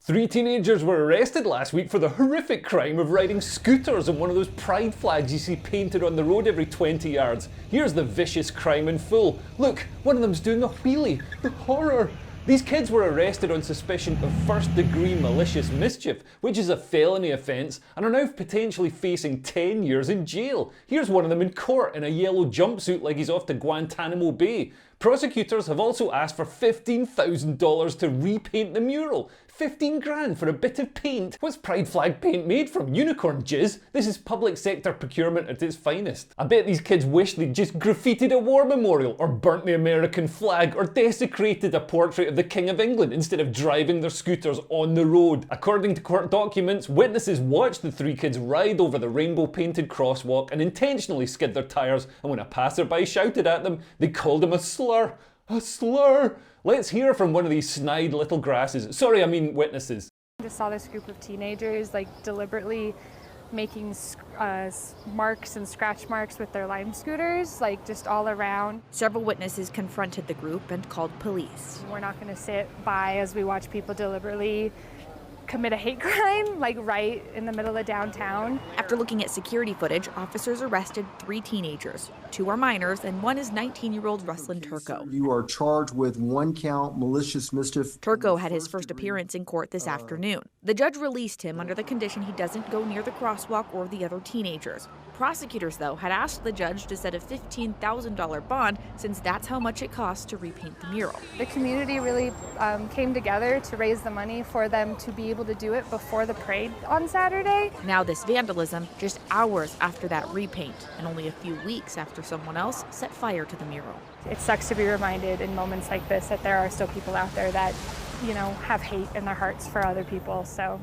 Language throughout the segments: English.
Three teenagers were arrested last week for the horrific crime of riding scooters on one of those pride flags you see painted on the road every 20 yards. Here's the vicious crime in full. Look, one of them's doing a wheelie. The horror! These kids were arrested on suspicion of first-degree malicious mischief, which is a felony offence, and are now potentially facing 10 years in jail. Here's one of them in court in a yellow jumpsuit like he's off to Guantanamo Bay. Prosecutors have also asked for $15,000 to repaint the mural. 15 grand for a bit of paint? What's pride flag paint made from? Unicorn jizz? This is public sector procurement at its finest. I bet these kids wish they'd just graffitied a war memorial, or burnt the American flag, or desecrated a portrait of the King of England instead of driving their scooters on the road. According to court documents, witnesses watched the three kids ride over the rainbow painted crosswalk and intentionally skid their tyres, and when a passerby shouted at them, they called him a slur. A slur! Let's hear from one of these snide little grasses. Sorry, I mean witnesses. I just saw this group of teenagers deliberately making marks and scratch marks with their Lime scooters, just all around. Several witnesses confronted the group and called police. We're not going to sit by as we watch people deliberately commit a hate crime, right in the middle of downtown. After looking at security footage, officers arrested 3 teenagers. 2 are minors and 1 is 19-year-old Ruslan Turco. You are charged with 1 count malicious mischief. Turco had his first appearance in court this afternoon. The judge released him under the condition he doesn't go near the crosswalk or the other teenagers. Prosecutors, though, had asked the judge to set a $15,000 bond since that's how much it costs to repaint the mural. The community really came together to raise the money for them to be able to do it before the parade on Saturday. Now this vandalism just hours after that repaint and only a few weeks after someone else set fire to the mural. It sucks to be reminded in moments like this that there are still people out there that, have hate in their hearts for other people, so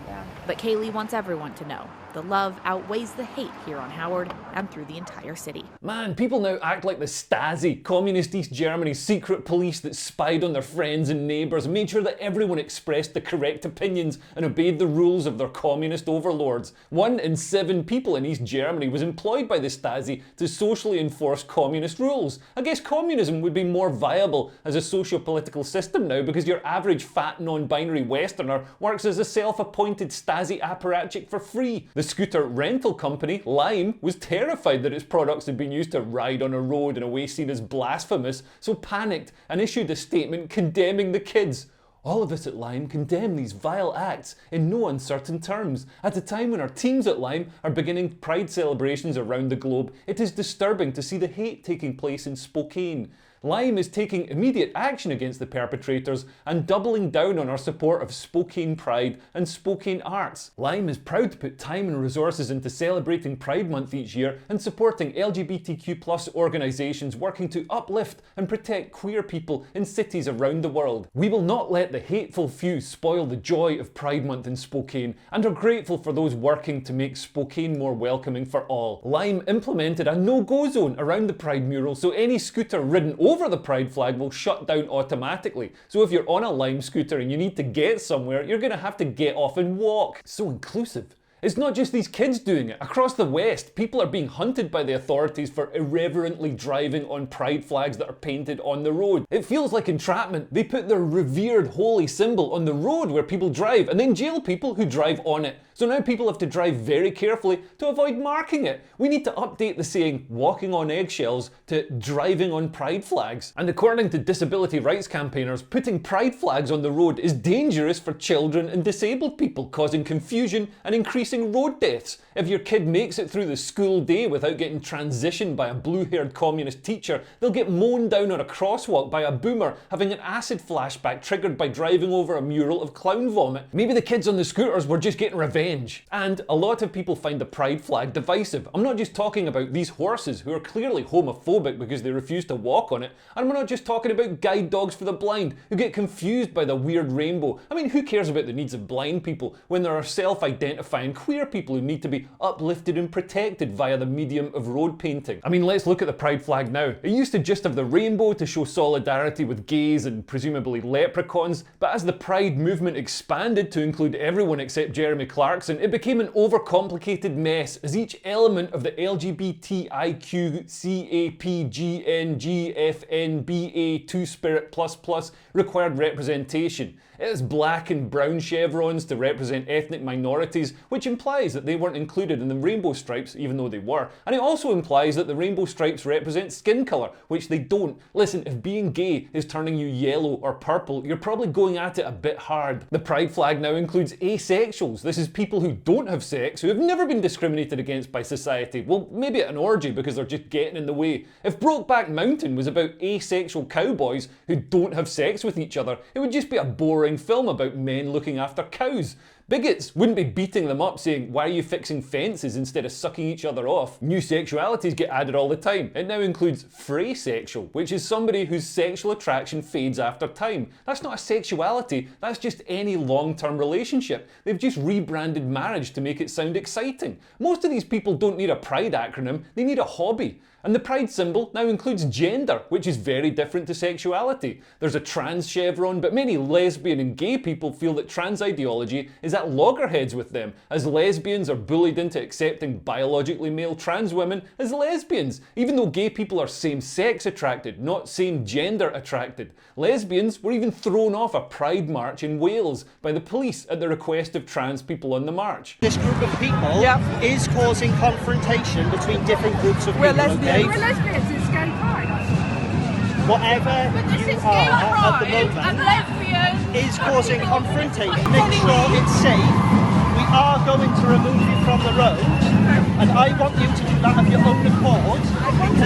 yeah. But Kaylee wants everyone to know the love outweighs the hate here on Howard and through the entire city. Man, people now act like the Stasi, communist East Germany's secret police that spied on their friends and neighbours and made sure that everyone expressed the correct opinions and obeyed the rules of their communist overlords. 1 in 7 people in East Germany was employed by the Stasi to socially enforce communist rules. I guess communism would be more viable as a socio-political system now because your average fat non-binary Westerner works as a self-appointed Stasi apparatchik for free. The scooter rental company, Lime, was terrified that its products had been used to ride on a road in a way seen as blasphemous, so panicked and issued a statement condemning the kids. All of us at Lime condemn these vile acts in no uncertain terms. At a time when our teams at Lime are beginning pride celebrations around the globe, it is disturbing to see the hate taking place in Spokane. Lime is taking immediate action against the perpetrators and doubling down on our support of Spokane Pride and Spokane Arts. Lime is proud to put time and resources into celebrating Pride Month each year and supporting LGBTQ+ organisations working to uplift and protect queer people in cities around the world. We will not let the hateful few spoil the joy of Pride Month in Spokane and are grateful for those working to make Spokane more welcoming for all. Lime implemented a no-go zone around the Pride mural, so any scooter ridden over the pride flag will shut down automatically. So if you're on a Lime scooter and you need to get somewhere, you're going to have to get off and walk. So inclusive. It's not just these kids doing it. Across the West, people are being hunted by the authorities for irreverently driving on pride flags that are painted on the road. It feels like entrapment. They put their revered holy symbol on the road where people drive and then jail people who drive on it. So now people have to drive very carefully to avoid marking it. We need to update the saying walking on eggshells to driving on pride flags. And according to disability rights campaigners, putting pride flags on the road is dangerous for children and disabled people, causing confusion and increasing road deaths. If your kid makes it through the school day without getting transitioned by a blue-haired communist teacher, they'll get mown down on a crosswalk by a boomer having an acid flashback triggered by driving over a mural of clown vomit. Maybe the kids on the scooters were just getting revenge. And a lot of people find the pride flag divisive. I'm not just talking about these horses who are clearly homophobic because they refuse to walk on it. And we're not just talking about guide dogs for the blind who get confused by the weird rainbow. I mean, who cares about the needs of blind people when there are self-identifying queer people who need to be uplifted and protected via the medium of road painting. I mean, let's look at the pride flag now. It used to just have the rainbow to show solidarity with gays and presumably leprechauns, but as the pride movement expanded to include everyone except Jeremy Clarkson, it became an overcomplicated mess as each element of the LGBTIQCAPGNGFNBA two-spirit plus required representation. It has black and brown chevrons to represent ethnic minorities, which implies that they weren't included in the rainbow stripes, even though they were. And it also implies that the rainbow stripes represent skin colour, which they don't. Listen, if being gay is turning you yellow or purple, you're probably going at it a bit hard. The pride flag now includes asexuals. This is people who don't have sex, who have never been discriminated against by society. Well, maybe at an orgy because they're just getting in the way. If Brokeback Mountain was about asexual cowboys who don't have sex with each other, it would just be a boring film about men looking after cows. Bigots wouldn't be beating them up saying, "Why are you fixing fences?" instead of sucking each other off. New sexualities get added all the time. It now includes phrasexual, which is somebody whose sexual attraction fades after time. That's not a sexuality, that's just any long-term relationship. They've just rebranded marriage to make it sound exciting. Most of these people don't need a pride acronym, they need a hobby. And the pride symbol now includes gender, which is very different to sexuality. There's a trans chevron, but many lesbian and gay people feel that trans ideology is at loggerheads with them, as lesbians are bullied into accepting biologically male trans women as lesbians, even though gay people are same-sex attracted, not same-gender attracted. Lesbians were even thrown off a pride march in Wales by the police at the request of trans people on the march. This group of people is causing confrontation between different groups of people. We're lesbians, it's gay pride. Whatever you are at the moment is causing confrontation. Make sure it's safe. We are going to remove you from the road, and I want you to do that of your own accord.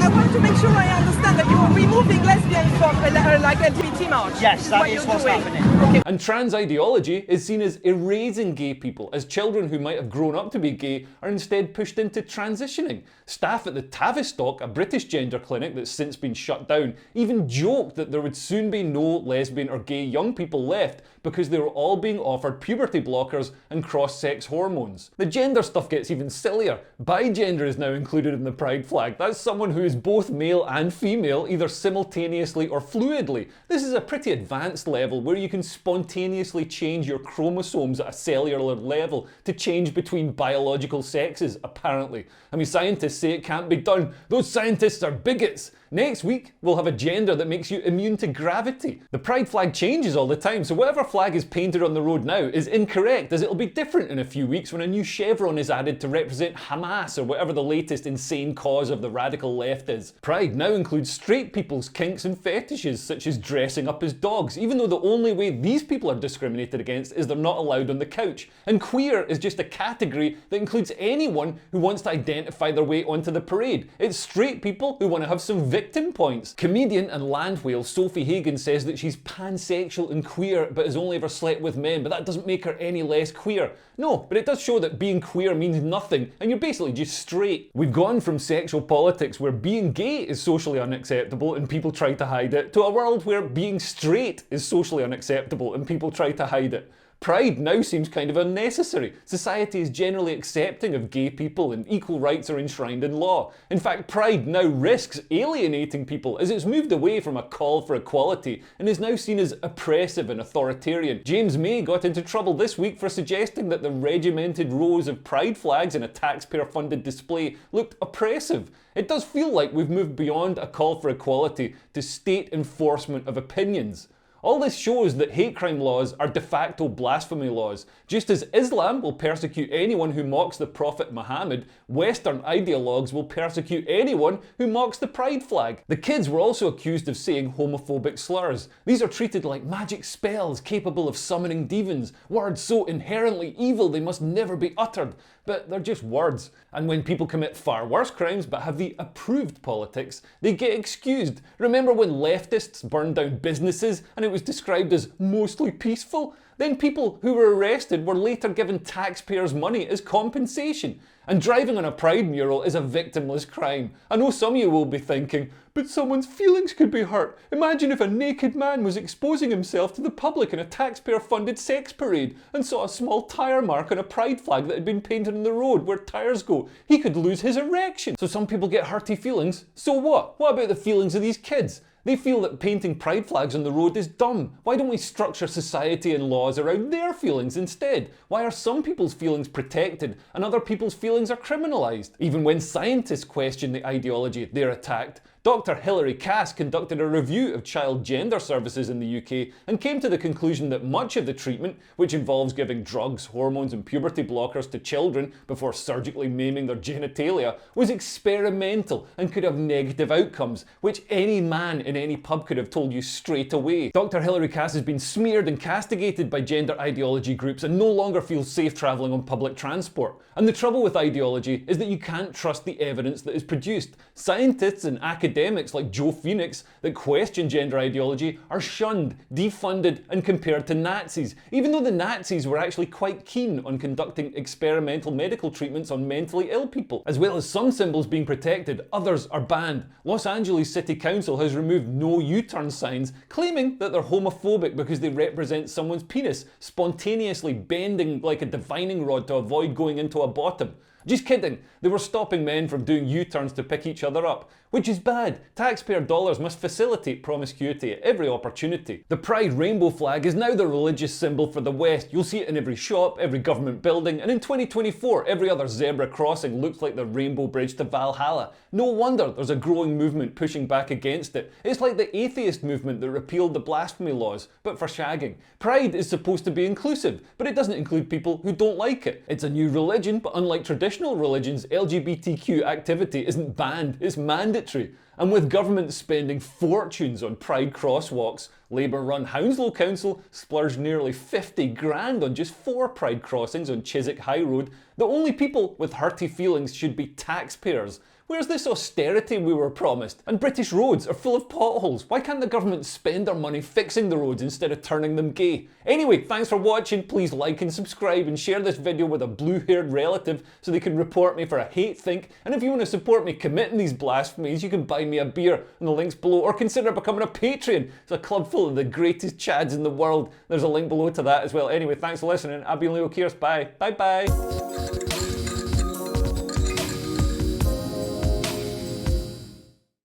I want to make sure I understand that you are removing lesbians from like LGBT march. Yes, that is what's happening. Okay. And trans ideology is seen as erasing gay people, as children who might have grown up to be gay are instead pushed into transitioning. Staff at the Tavistock, a British gender clinic that's since been shut down, even joked that there would soon be no lesbian or gay young people left because they were all being offered puberty blockers and cross-sex hormones. The gender stuff gets even sillier. Bigender is now included in the pride flag. That's someone who is both male and female, either simultaneously or fluidly. This is a pretty advanced level where you can spontaneously change your chromosomes at a cellular level to change between biological sexes, apparently. I mean, scientists say it can't be done. Those scientists are bigots. Next week, we'll have a gender that makes you immune to gravity. The pride flag changes all the time, so whatever flag is painted on the road now is incorrect, as it'll be different in a few weeks when a new chevron is added to represent Hamas or whatever the latest insane cause of the radical left is. Pride now includes straight people's kinks and fetishes, such as dressing up as dogs, even though the only way these people are discriminated against is they're not allowed on the couch. And queer is just a category that includes anyone who wants to identify their way onto the parade. It's straight people who want to have some victim points. Comedian and land whale Sophie Hagen says that she's pansexual and queer but has only ever slept with men, but that doesn't make her any less queer. No, but it does show that being queer means nothing and you're basically just straight. We've gone from sexual politics where being gay is socially unacceptable and people try to hide it, to a world where being straight is socially unacceptable and people try to hide it. Pride now seems kind of unnecessary. Society is generally accepting of gay people and equal rights are enshrined in law. In fact, Pride now risks alienating people as it's moved away from a call for equality and is now seen as oppressive and authoritarian. James May got into trouble this week for suggesting that the regimented rows of Pride flags in a taxpayer-funded display looked oppressive. It does feel like we've moved beyond a call for equality to state enforcement of opinions. All this shows that hate crime laws are de facto blasphemy laws. Just as Islam will persecute anyone who mocks the Prophet Muhammad, Western ideologues will persecute anyone who mocks the pride flag. The kids were also accused of saying homophobic slurs. These are treated like magic spells capable of summoning demons, words so inherently evil they must never be uttered. But they're just words. And when people commit far worse crimes but have the approved politics, they get excused. Remember when leftists burned down businesses and it it was described as mostly peaceful. Then people who were arrested were later given taxpayers' money as compensation. And driving on a pride mural is a victimless crime. I know some of you will be thinking, but someone's feelings could be hurt. Imagine if a naked man was exposing himself to the public in a taxpayer-funded sex parade and saw a small tyre mark on a pride flag that had been painted on the road where tyres go. He could lose his erection. So some people get hurty feelings. So what? What about the feelings of these kids? They feel that painting pride flags on the road is dumb. Why don't we structure society and laws around their feelings instead? Why are some people's feelings protected and other people's feelings are criminalised? Even when scientists question the ideology, they're attacked. Dr. Hilary Cass conducted a review of child gender services in the UK and came to the conclusion that much of the treatment, which involves giving drugs, hormones and puberty blockers to children before surgically maiming their genitalia, was experimental and could have negative outcomes, which any man in any pub could have told you straight away. Dr. Hilary Cass has been smeared and castigated by gender ideology groups and no longer feels safe travelling on public transport. And the trouble with ideology is that you can't trust the evidence that is produced. Scientists and academics like Joe Phoenix that question gender ideology are shunned, defunded and compared to Nazis, even though the Nazis were actually quite keen on conducting experimental medical treatments on mentally ill people. As well as some symbols being protected, others are banned. Los Angeles City Council has removed no U-turn signs, claiming that they're homophobic because they represent someone's penis spontaneously bending like a divining rod to avoid going into a bottom. Just kidding, they were stopping men from doing U-turns to pick each other up, which is bad. Taxpayer dollars must facilitate promiscuity at every opportunity. The Pride rainbow flag is now the religious symbol for the West. You'll see it in every shop, every government building, and in 2024 every other zebra crossing looks like the rainbow bridge to Valhalla. No wonder there's a growing movement pushing back against it. It's like the atheist movement that repealed the blasphemy laws, but for shagging. Pride is supposed to be inclusive, but it doesn't include people who don't like it. It's a new religion, but unlike traditional religions, LGBTQ activity isn't banned, it's mandatory. And with governments spending fortunes on pride crosswalks, Labour-run Hounslow Council splurged nearly 50 grand on just 4 pride crossings on Chiswick High Road, the only people with hurty feelings should be taxpayers. Where's this austerity we were promised? And British roads are full of potholes. Why can't the government spend their money fixing the roads instead of turning them gay? Anyway, thanks for watching. Please like and subscribe and share this video with a blue-haired relative so they can report me for a hate think. And if you want to support me committing these blasphemies, you can buy me a beer in the links below or consider becoming a Patreon. It's a club full of the greatest chads in the world. There's a link below to that as well. Anyway, thanks for listening. I've been Leo Kears. Bye. Bye-bye.